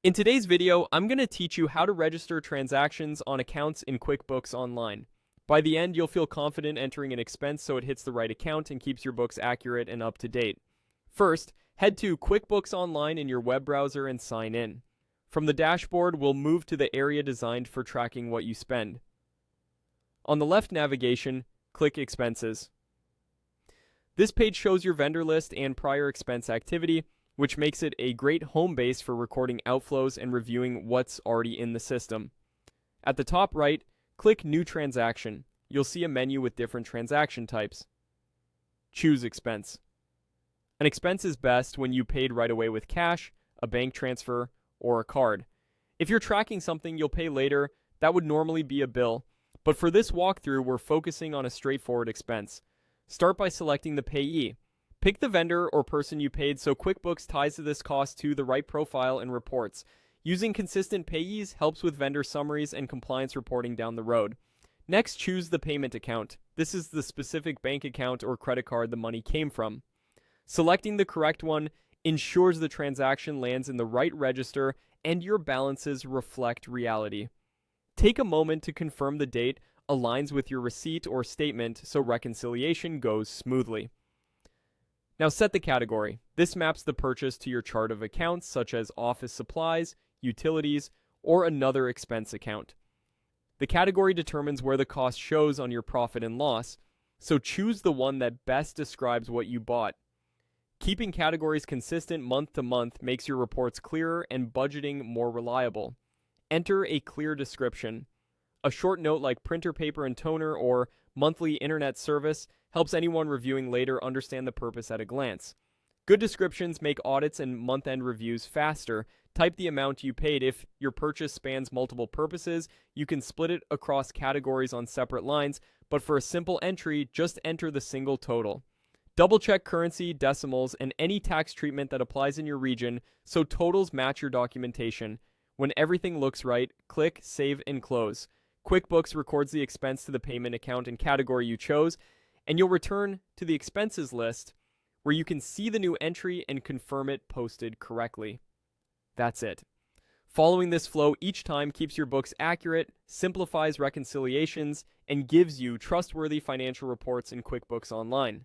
In today's video, I'm going to teach you how to register transactions on accounts in QuickBooks Online. By the end, you'll feel confident entering an expense so it hits the right account and keeps your books accurate and up to date. First, head to QuickBooks Online in your web browser and sign in. From the dashboard, we'll move to the area designed for tracking what you spend. On the left navigation, click Expenses. This page shows your vendor list and prior expense activity, which makes it a great home base for recording outflows and reviewing what's already in the system. At the top right, click New Transaction. You'll see a menu with different transaction types. Choose Expense. An expense is best when you paid right away with cash, a bank transfer, or a card. If you're tracking something you'll pay later, that would normally be a bill, but for this walkthrough we're focusing on a straightforward expense. Start by selecting the payee. Pick the vendor or person you paid so QuickBooks ties this cost to the right profile and reports. Using consistent payees helps with vendor summaries and compliance reporting down the road. Next, choose the payment account. This is the specific bank account or credit card the money came from. Selecting the correct one ensures the transaction lands in the right register and your balances reflect reality. Take a moment to confirm the date aligns with your receipt or statement so reconciliation goes smoothly. Now set the category. This maps the purchase to your chart of accounts such as office supplies, utilities, or another expense account. The category determines where the cost shows on your profit and loss, so choose the one that best describes what you bought. Keeping categories consistent month to month makes your reports clearer and budgeting more reliable. Enter a clear description. A short note like printer paper and toner or monthly internet service helps anyone reviewing later understand the purpose at a glance. Good descriptions make audits and month-end reviews faster. Type the amount you paid. If your purchase spans multiple purposes, you can split it across categories on separate lines, but for a simple entry, just enter the single total. Double-check currency, decimals, and any tax treatment that applies in your region so totals match your documentation. When everything looks right, click Save and Close. QuickBooks records the expense to the payment account and category you chose, and you'll return to the expenses list where you can see the new entry and confirm it posted correctly. That's it. Following this flow each time keeps your books accurate, simplifies reconciliations, and gives you trustworthy financial reports in QuickBooks Online.